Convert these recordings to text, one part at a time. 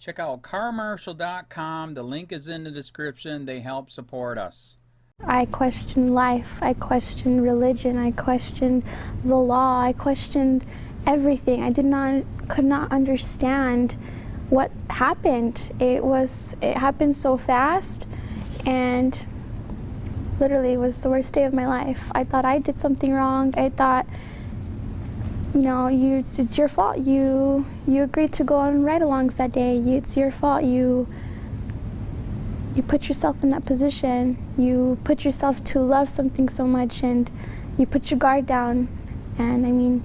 Check out carmarshal.com. The link is in the description. They help support us. I questioned life, I questioned religion, I questioned the law, I questioned everything. Could not understand what happened. It happened so fast, and literally it was the worst day of my life. I thought I did something wrong. I thought, it's your fault. You agreed to go on ride-alongs that day. It's your fault. You put yourself in that position. You put yourself to love something so much, and you put your guard down. And I mean,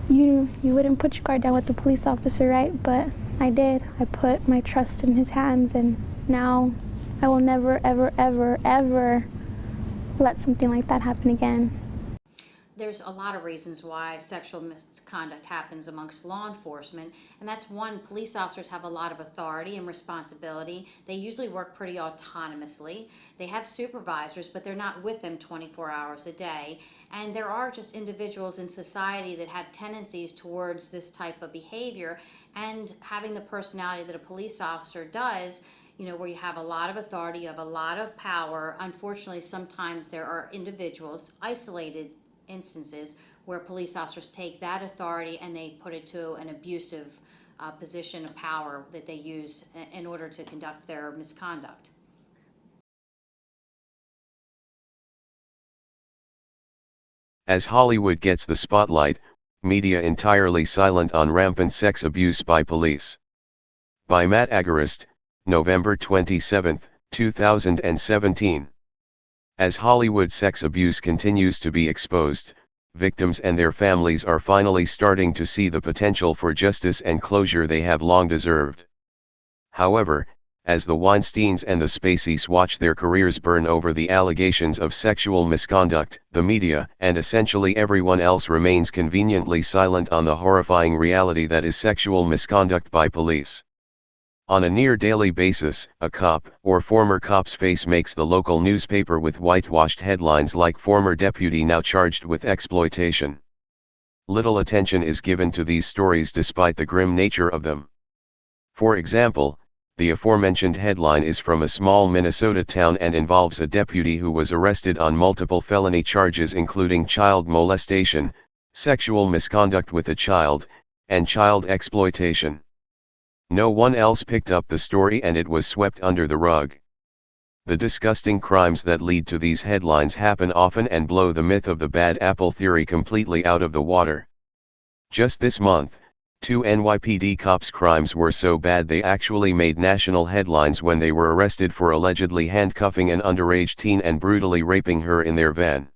you wouldn't put your guard down with the police officer, right? But I did. I put my trust in his hands, and now I will never, ever, ever, ever let something like that happen again. There's a lot of reasons why sexual misconduct happens amongst law enforcement, and that's one, police officers have a lot of authority and responsibility. They usually work pretty autonomously. They have supervisors, but they're not with them 24 hours a day. And there are just individuals in society that have tendencies towards this type of behavior, and having the personality that a police officer does, where you have a lot of authority, you have a lot of power. Unfortunately, sometimes there are individuals, isolated instances, where police officers take that authority and they put it to an abusive position of power that they use in order to conduct their misconduct. As Hollywood gets the spotlight, media entirely silent on rampant sex abuse by police. By Matt Agarist, November 27, 2017. As Hollywood sex abuse continues to be exposed, victims and their families are finally starting to see the potential for justice and closure they have long deserved. However, as the Weinsteins and the Spaceys watch their careers burn over the allegations of sexual misconduct, the media and essentially everyone else remains conveniently silent on the horrifying reality that is sexual misconduct by police. On a near-daily basis, a cop or former cop's face makes the local newspaper with whitewashed headlines like "Former Deputy Now Charged with Exploitation." Little attention is given to these stories despite the grim nature of them. For example, the aforementioned headline is from a small Minnesota town and involves a deputy who was arrested on multiple felony charges including child molestation, sexual misconduct with a child, and child exploitation. No one else picked up the story and it was swept under the rug. The disgusting crimes that lead to these headlines happen often and blow the myth of the bad apple theory completely out of the water. Just this month, 2 NYPD cops' crimes were so bad they actually made national headlines when they were arrested for allegedly handcuffing an underage teen and brutally raping her in their van.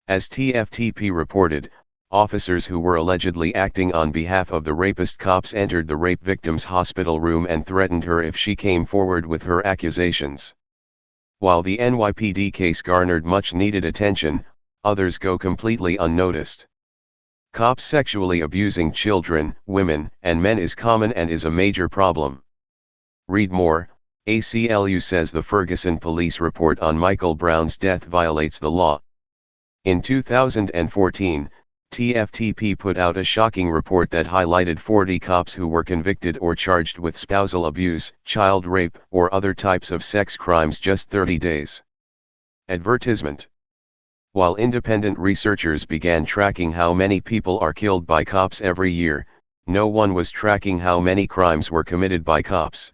As TFTP reported, officers who were allegedly acting on behalf of the rapist cops entered the rape victim's hospital room and threatened her if she came forward with her accusations. While the NYPD case garnered much needed attention, others go completely unnoticed. Cops sexually abusing children, women, and men is common and is a major problem. Read more. ACLU says the Ferguson police report on Michael Brown's death violates the law. In 2014, TFTP put out a shocking report that highlighted 40 cops who were convicted or charged with spousal abuse, child rape, or other types of sex crimes just 30 days. Advertisement. While independent researchers began tracking how many people are killed by cops every year, no one was tracking how many crimes were committed by cops.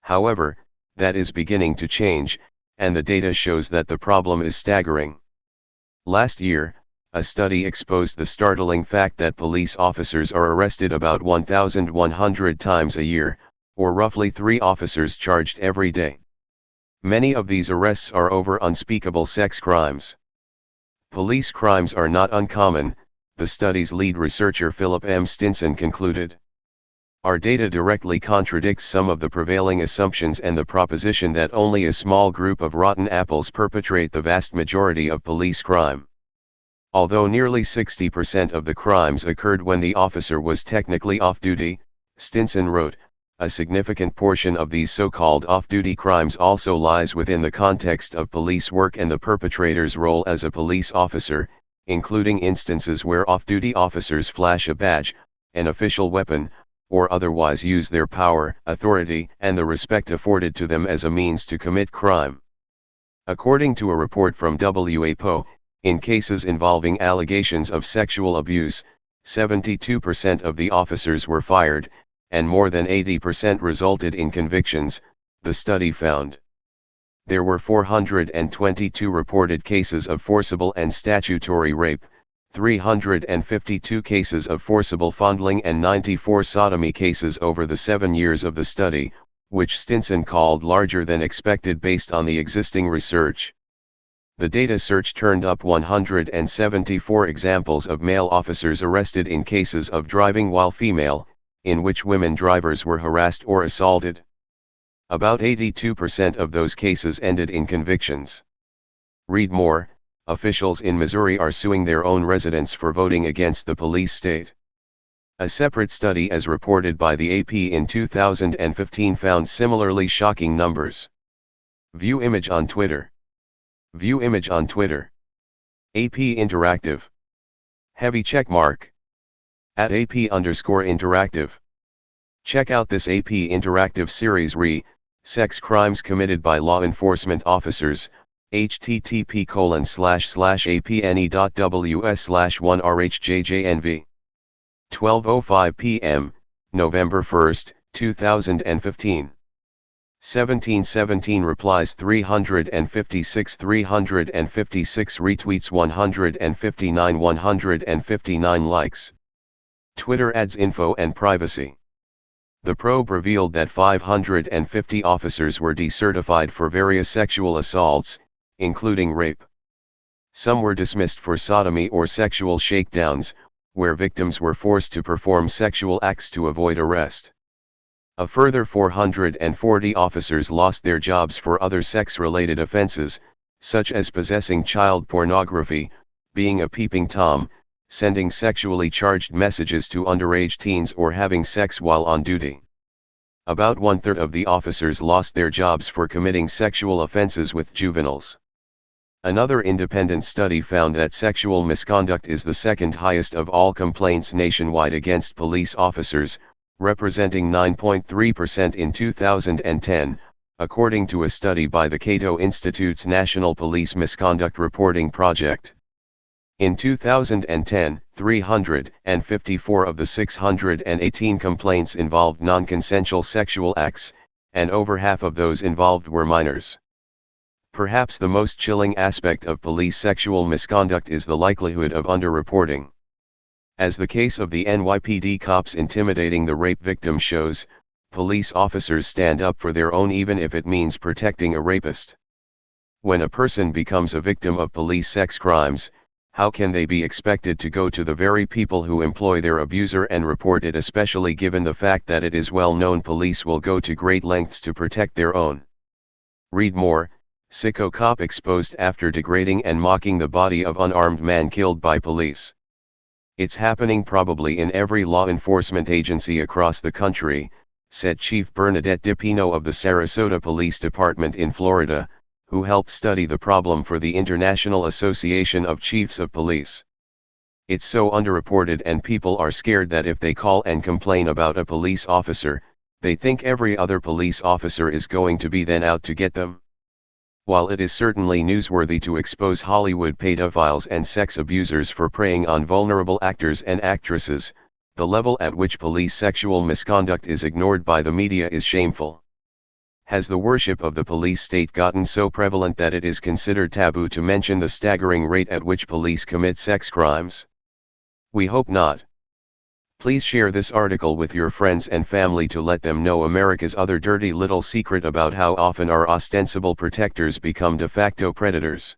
However, that is beginning to change, and the data shows that the problem is staggering. Last year, a study exposed the startling fact that police officers are arrested about 1,100 times a year, or roughly 3 officers charged every day. Many of these arrests are over unspeakable sex crimes. Police crimes are not uncommon, the study's lead researcher Philip M. Stinson concluded. Our data directly contradicts some of the prevailing assumptions and the proposition that only a small group of rotten apples perpetrate the vast majority of police crime. Although nearly 60% of the crimes occurred when the officer was technically off-duty, Stinson wrote, a significant portion of these so-called off-duty crimes also lies within the context of police work and the perpetrator's role as a police officer, including instances where off-duty officers flash a badge, an official weapon, or otherwise use their power, authority, and the respect afforded to them as a means to commit crime. According to a report from WAPO, in cases involving allegations of sexual abuse, 72% of the officers were fired, and more than 80% resulted in convictions, the study found. There were 422 reported cases of forcible and statutory rape, 352 cases of forcible fondling and 94 sodomy cases over the 7 years of the study, which Stinson called larger than expected based on the existing research. The data search turned up 174 examples of male officers arrested in cases of driving while female, in which women drivers were harassed or assaulted. About 82% of those cases ended in convictions. Read more. Officials in Missouri are suing their own residents for voting against the police state. A separate study as reported by the AP in 2015 found similarly shocking numbers. View image on Twitter. View image on Twitter. AP Interactive. Heavy check mark. At AP_Interactive. Check out this AP Interactive series Sex Crimes Committed by Law Enforcement Officers, http://apne.ws/1rhjjnv. 12:05 p.m., November 1, 2015. 1717 replies, 356 retweets, 159 likes. Twitter adds info and privacy. The probe revealed that 550 officers were decertified for various sexual assaults, including rape. Some were dismissed for sodomy or sexual shakedowns, where victims were forced to perform sexual acts to avoid arrest. A further 440 officers lost their jobs for other sex-related offenses, such as possessing child pornography, being a peeping Tom, sending sexually charged messages to underage teens, or having sex while on duty. About 1/3 of the officers lost their jobs for committing sexual offenses with juveniles. Another independent study found that sexual misconduct is the second highest of all complaints nationwide against police officers, representing 9.3% in 2010, according to a study by the Cato Institute's National Police Misconduct Reporting Project. In 2010, 354 of the 618 complaints involved non-consensual sexual acts, and over half of those involved were minors. Perhaps the most chilling aspect of police sexual misconduct is the likelihood of underreporting. As the case of the NYPD cops intimidating the rape victim shows, police officers stand up for their own even if it means protecting a rapist. When a person becomes a victim of police sex crimes, how can they be expected to go to the very people who employ their abuser and report it, especially given the fact that it is well known police will go to great lengths to protect their own? Read more. Sicko cop exposed after degrading and mocking the body of unarmed man killed by police. It's happening probably in every law enforcement agency across the country, said Chief Bernadette DiPino of the Sarasota Police Department in Florida, who helped study the problem for the International Association of Chiefs of Police. It's so underreported and people are scared that if they call and complain about a police officer, they think every other police officer is going to be then out to get them. While it is certainly newsworthy to expose Hollywood pedophiles and sex abusers for preying on vulnerable actors and actresses, the level at which police sexual misconduct is ignored by the media is shameful. Has the worship of the police state gotten so prevalent that it is considered taboo to mention the staggering rate at which police commit sex crimes? We hope not. Please share this article with your friends and family to let them know America's other dirty little secret about how often our ostensible protectors become de facto predators.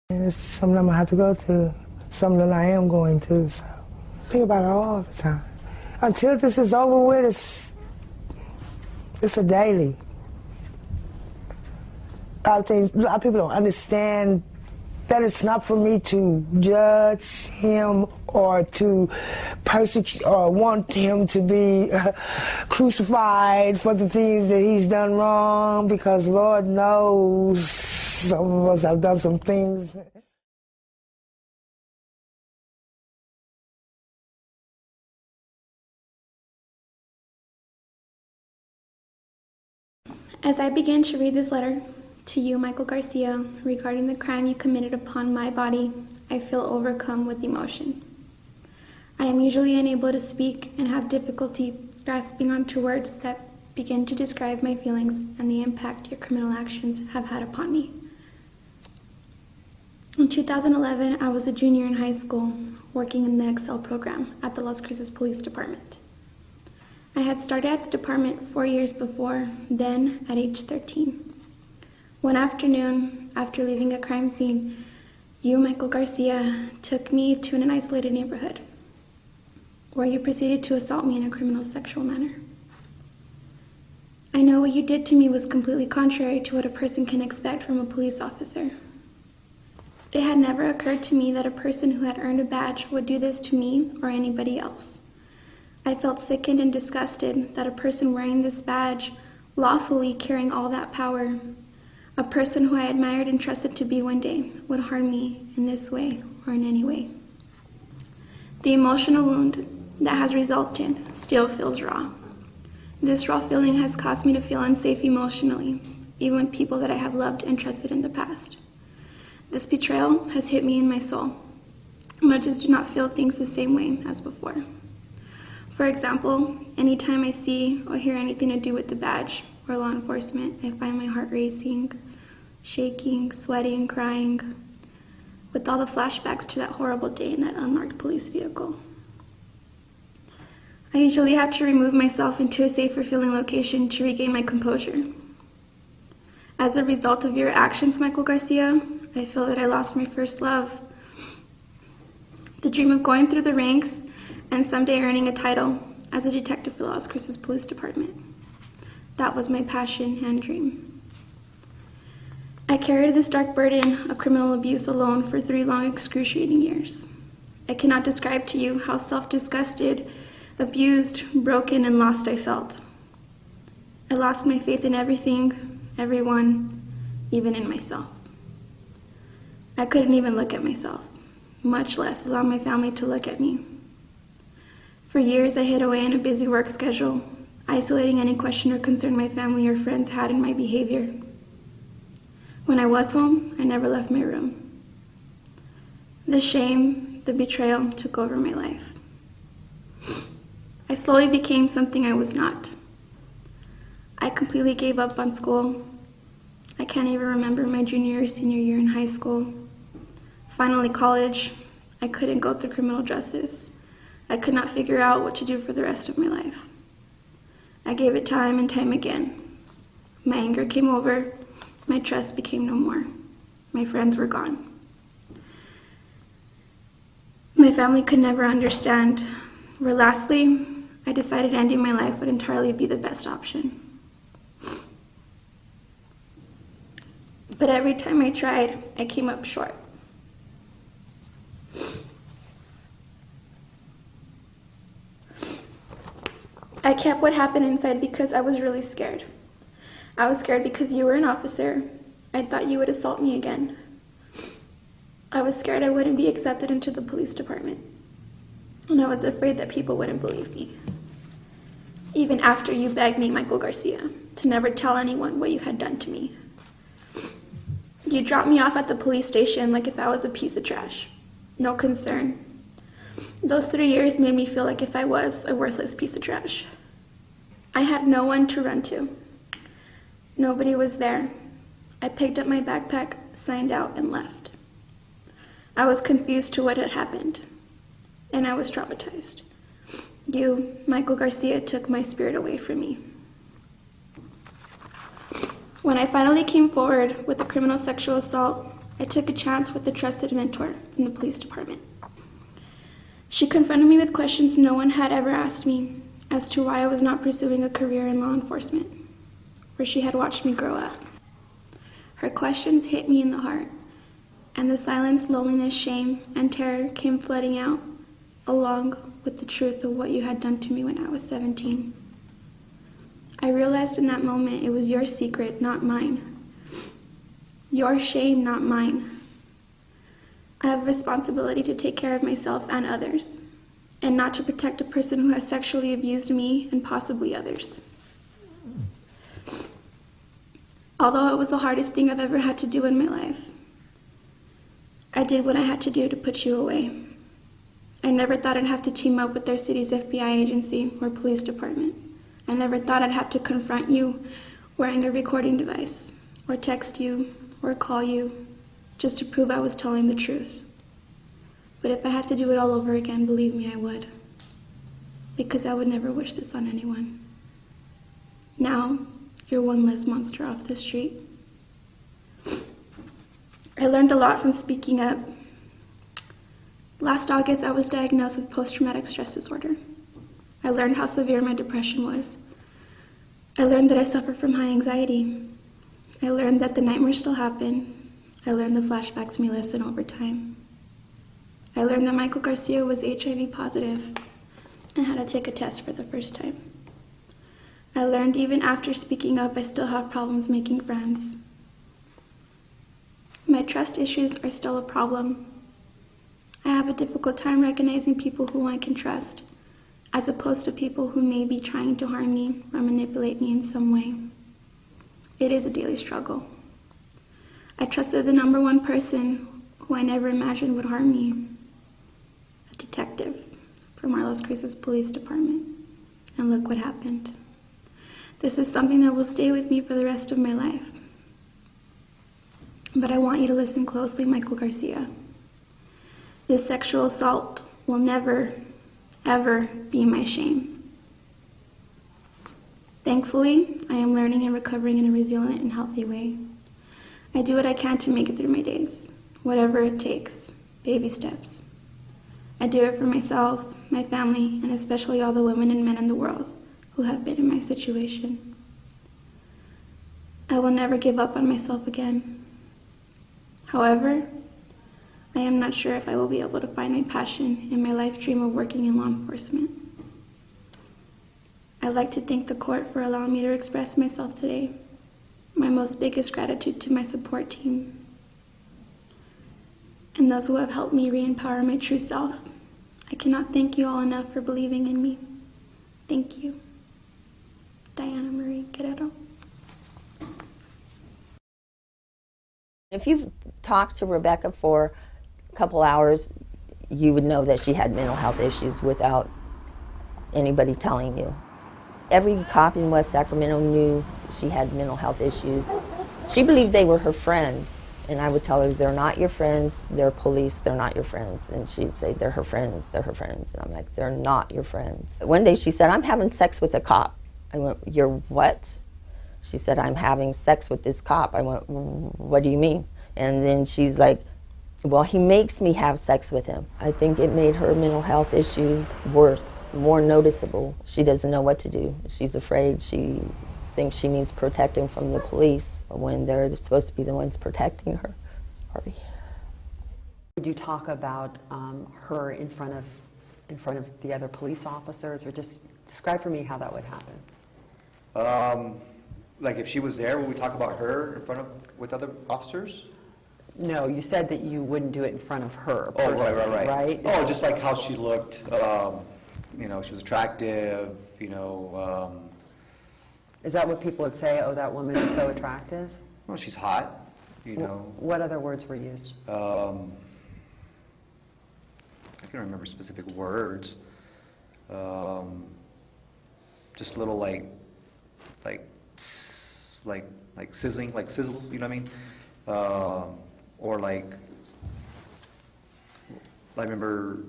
It's something I'm gonna have to go to, something that I am going to, so think about it all the time. Until this is over with, it's a daily. A lot of people don't understand that it's not for me to judge him or to persecute or want him to be crucified for the things that he's done wrong, because Lord knows some of us have done some things. As I begin to read this letter to you, Michael Garcia, regarding the crime you committed upon my body, I feel overcome with emotion. I am usually unable to speak and have difficulty grasping onto words that begin to describe my feelings and the impact your criminal actions have had upon me. In 2011, I was a junior in high school, working in the Excel program at the Las Cruces Police Department. I had started at the department 4 years before, then at age 13. One afternoon, after leaving a crime scene, you, Michael Garcia, took me to an isolated neighborhood, where you proceeded to assault me in a criminal sexual manner. I know what you did to me was completely contrary to what a person can expect from a police officer. It had never occurred to me that a person who had earned a badge would do this to me or anybody else. I felt sickened and disgusted that a person wearing this badge, lawfully carrying all that power, a person who I admired and trusted to be one day, would harm me in this way or in any way. The emotional wound that has resulted still feels raw. This raw feeling has caused me to feel unsafe emotionally, even with people that I have loved and trusted in the past. This betrayal has hit me in my soul, and I just do not feel things the same way as before. For example, anytime I see or hear anything to do with the badge or law enforcement, I find my heart racing, shaking, sweating, crying, with all the flashbacks to that horrible day in that unmarked police vehicle. I usually have to remove myself into a safer feeling location to regain my composure. As a result of your actions, Michael Garcia, I feel that I lost my first love. The dream of going through the ranks and someday earning a title as a detective for the Las Cruces Police Department. That was my passion and dream. I carried this dark burden of criminal abuse alone for 3 long, excruciating years. I cannot describe to you how self-disgusted, abused, broken, and lost I felt. I lost my faith in everything, everyone, even in myself. I couldn't even look at myself, much less allow my family to look at me. For years, I hid away in a busy work schedule, isolating any question or concern my family or friends had in my behavior. When I was home, I never left my room. The shame, the betrayal took over my life. I slowly became something I was not. I completely gave up on school. I can't even remember my junior or senior year in high school. Finally, college, I couldn't go through criminal justice. I could not figure out what to do for the rest of my life. I gave it time and time again. My anger came over. My trust became no more. My friends were gone. My family could never understand. Where lastly, I decided ending my life would entirely be the best option. But every time I tried, I came up short. I kept what happened inside because I was really scared. I was scared because you were an officer. I thought you would assault me again. I was scared I wouldn't be accepted into the police department. And I was afraid that people wouldn't believe me. Even after you begged me, Michael Garcia, to never tell anyone what you had done to me. You dropped me off at the police station like if I was a piece of trash. No concern. Those 3 years made me feel like if I was a worthless piece of trash. I had no one to run to. Nobody was there. I picked up my backpack, signed out, and left. I was confused to what had happened, and I was traumatized. You, Michael Garcia, took my spirit away from me. When I finally came forward with a criminal sexual assault, I took a chance with a trusted mentor from the police department. She confronted me with questions no one had ever asked me as to why I was not pursuing a career in law enforcement, where she had watched me grow up. Her questions hit me in the heart, and the silence, loneliness, shame, and terror came flooding out, along with the truth of what you had done to me when I was 17. I realized in that moment it was your secret, not mine. Your shame, not mine. I have a responsibility to take care of myself and others, and not to protect a person who has sexually abused me and possibly others. Although it was the hardest thing I've ever had to do in my life, I did what I had to do to put you away. I never thought I'd have to team up with their city's FBI agency or police department. I never thought I'd have to confront you wearing a recording device, or text you, or call you, just to prove I was telling the truth. But if I had to do it all over again, believe me, I would. Because I would never wish this on anyone. Now, you're one less monster off the street. I learned a lot from speaking up. Last August, I was diagnosed with post-traumatic stress disorder. I learned how severe my depression was. I learned that I suffer from high anxiety. I learned that the nightmares still happen. I learned the flashbacks may lessen over time. I learned that Michael Garcia was HIV positive and had to take a test for the first time. I learned even after speaking up, I still have problems making friends. My trust issues are still a problem. I have a difficult time recognizing people who I can trust, as opposed to people who may be trying to harm me or manipulate me in some way. It is a daily struggle. I trusted the number one person who I never imagined would harm me, a detective from Los Cruces Police Department, and look what happened. This is something that will stay with me for the rest of my life. But I want you to listen closely, Michael Garcia. This sexual assault will never, ever be my shame. Thankfully, I am learning and recovering in a resilient and healthy way. I do what I can to make it through my days, whatever it takes, baby steps. I do it for myself, my family, and especially all the women and men in the world who have been in my situation. I will never give up on myself again. However, I am not sure if I will be able to find my passion and my life dream of working in law enforcement. I'd like to thank the court for allowing me to express myself today. My most biggest gratitude to my support team and those who have helped me re-empower my true self. I cannot thank you all enough for believing in me. Thank you. Diana Marie Guerrero. If you've talked to Rebecca for a couple hours, you would know that she had mental health issues without anybody telling you. Every cop in West Sacramento knew she had mental health issues. She believed they were her friends, and I would tell her, they're not your friends, they're police, they're not your friends. And she'd say, they're her friends, they're her friends. And I'm like, they're not your friends. One day she said, I'm having sex with a cop. I went, you're what? She said, I'm having sex with this cop. I went, what do you mean? And then she's like, well, he makes me have sex with him. I think it made her mental health issues worse, more noticeable. She doesn't know what to do. She's afraid. She thinks she needs protecting from the police when they're supposed to be the ones protecting her. Sorry. Would you talk about her in front of the other police officers, or just describe for me how that would happen? Like if she was there, would we talk about her in front of with other officers? No, you said that you wouldn't do it in front of her. Oh, right. Right? Oh, just like how she looked. You know, she was attractive. You know. Is that what people would say? Oh, that woman is so attractive. Well, she's hot. You know. What other words were used? I can't remember specific words. Just little like sizzling, like sizzles. You know what I mean? Or like, I remember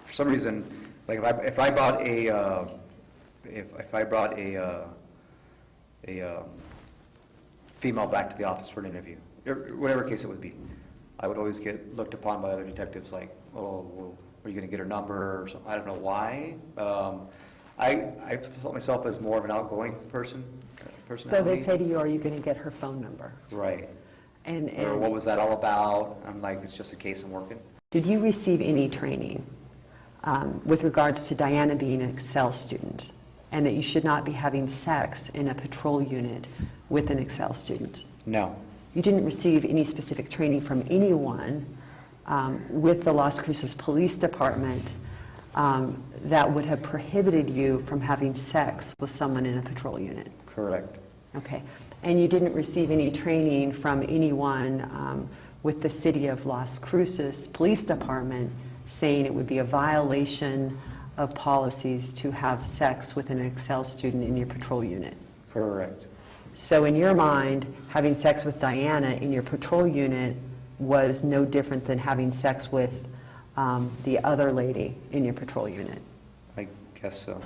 for some reason, like if I brought a female back to the office for an interview, or whatever case it would be, I would always get looked upon by other detectives like, oh, well, are you going to get her number or something? I don't know why. I felt myself as more of an outgoing person. So they'd say to you, are you going to get her phone number? Right. And or what was that all about? I'm like, it's just a case I'm working. Did you receive any training with regards to Diana being an Excel student, and that you should not be having sex in a patrol unit with an Excel student? No. You didn't receive any specific training from anyone with the Las Cruces Police Department that would have prohibited you from having sex with someone in a patrol unit? Correct. Okay. and you didn't receive any training from anyone with the City of Las Cruces Police Department saying it would be a violation of policies to have sex with an Excel student in your patrol unit. Correct. So in your mind, having sex with Diana in your patrol unit was no different than having sex with the other lady in your patrol unit. I guess so.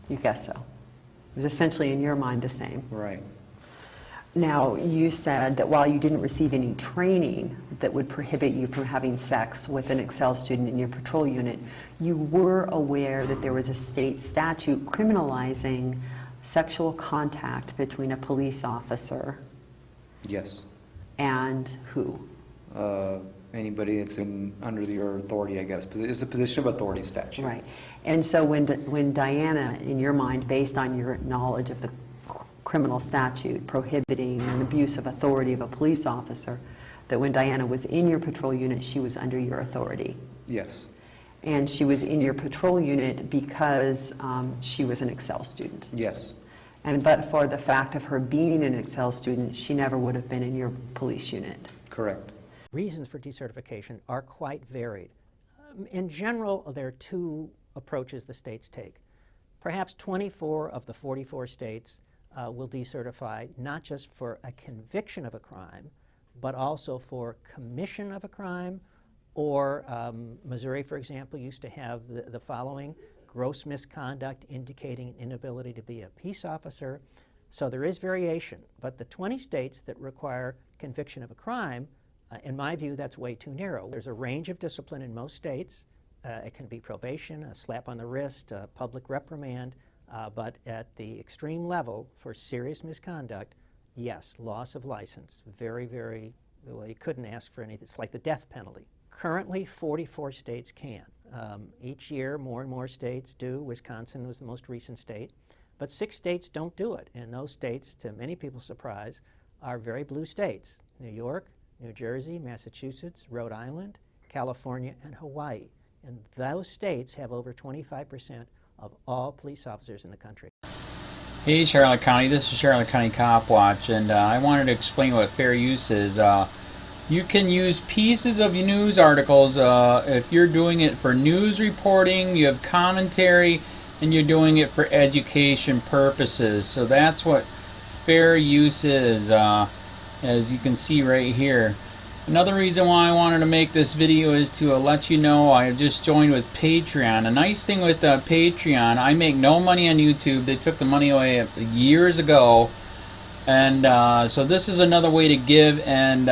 You guess so. It was essentially in your mind the same. Right. Now, you said that while you didn't receive any training that would prohibit you from having sex with an Excel student in your patrol unit, you were aware that there was a state statute criminalizing sexual contact between a police officer Yes. and who? Anybody that's under your authority, I guess. It's a position of authority statute. Right. And so when Diana, in your mind, based on your knowledge of the criminal statute prohibiting an abuse of authority of a police officer, that when Diana was in your patrol unit, she was under your authority. Yes. And she was in your patrol unit because she was an Excel student. Yes. And but for the fact of her being an Excel student, she never would have been in your police unit. Correct. Reasons for decertification are quite varied. In general, there are two approaches the states take. Perhaps 24 of the 44 states will decertify not just for a conviction of a crime, but also for commission of a crime, or Missouri, for example, used to have the following: gross misconduct indicating an inability to be a peace officer. So there is variation, but the 20 states that require conviction of a crime, in my view, that's way too narrow. There's a range of discipline in most states. It can be probation, a slap on the wrist, a public reprimand, but at the extreme level for serious misconduct, yes, loss of license. Very, very, well, you couldn't ask for anything. It's like the death penalty. Currently, 44 states can. Each year, more and more states do. Wisconsin was the most recent state. But 6 states don't do it. And those states, to many people's surprise, are very blue states: New York, New Jersey, Massachusetts, Rhode Island, California, and Hawaii. And those states have over 25% of all police officers in the country. Hey Charlotte County, this is Charlotte County Cop Watch, and I wanted to explain what fair use is. You can use pieces of news articles if you're doing it for news reporting, you have commentary, and you're doing it for education purposes. So that's what fair use is, as you can see right here. Another reason why I wanted to make this video is to let you know I have just joined with Patreon. A nice thing with Patreon, I make no money on YouTube. They took the money away years ago, and so this is another way to give, and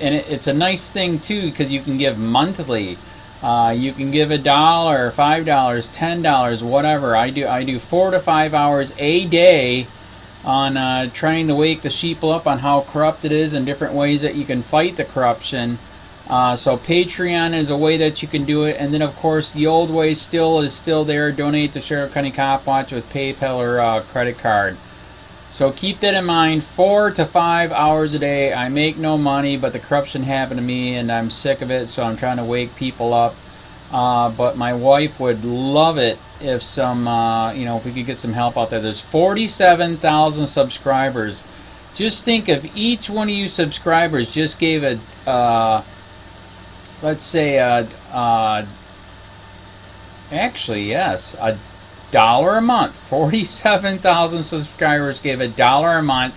it's a nice thing too, because you can give monthly. You can give $1, $5, $10, whatever. I do 4 to 5 hours a day on trying to wake the sheeple up on how corrupt it is and different ways that you can fight the corruption. So Patreon is a way that you can do it, and then of course the old way is still there. Donate to Charlotte County Cop Watch with PayPal or credit card. So keep that in mind. 4 to 5 hours a day. I make no money, but the corruption happened to me and I'm sick of it, so I'm trying to wake people up. But my wife would love it if if we could get some help out there. There's 47,000 subscribers. Just think if each one of you subscribers just gave let's say actually yes, $1 a month. 47,000 subscribers gave $1 a month.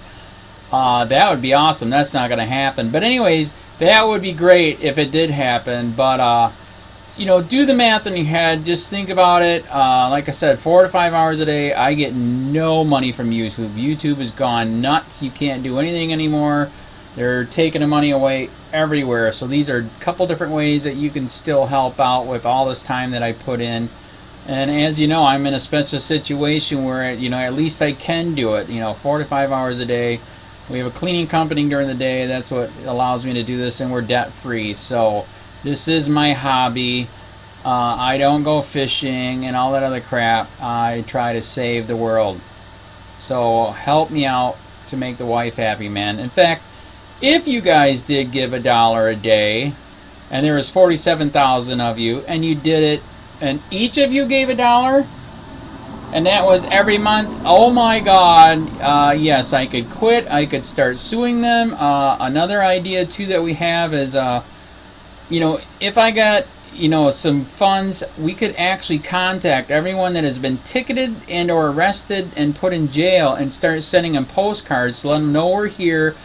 That would be awesome. That's not going to happen. But anyways, that would be great if it did happen. But do the math in your head. Just think about it. Like I said, 4 to 5 hours a day. I get no money from YouTube. YouTube has gone nuts. You can't do anything anymore. They're taking the money away everywhere. So these are a couple different ways that you can still help out with all this time that I put in. And as you know, I'm in a special situation where, at least I can do it, 4 to 5 hours a day. We have a cleaning company during the day. That's what allows me to do this, and we're debt free. So this is my hobby. I don't go fishing and all that other crap. I try to save the world. So help me out to make the wife happy, man. In fact, if you guys did give $1 a day, and there was 47,000 of you, and you did it, and each of you gave $1, and that was every month. Oh my God, yes, I could quit. I could start suing them. Another idea too that we have is, you know, if I got, you know, some funds, we could actually contact everyone that has been ticketed and or arrested and put in jail and start sending them postcards to let them know we're here,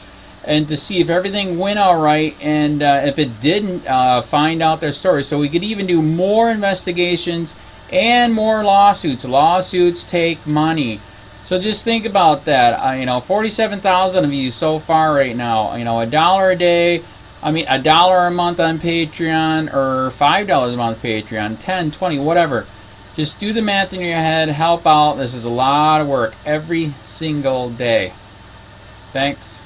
and to see if everything went all right, and if it didn't, find out their story. So we could even do more investigations and more lawsuits. Lawsuits take money. So just think about that. You know, 47,000 of you so far right now. You know, $1 a day. I mean, $1 a month on Patreon, or $5 a month Patreon, 10, 20, whatever. Just do the math in your head. Help out. This is a lot of work every single day. Thanks.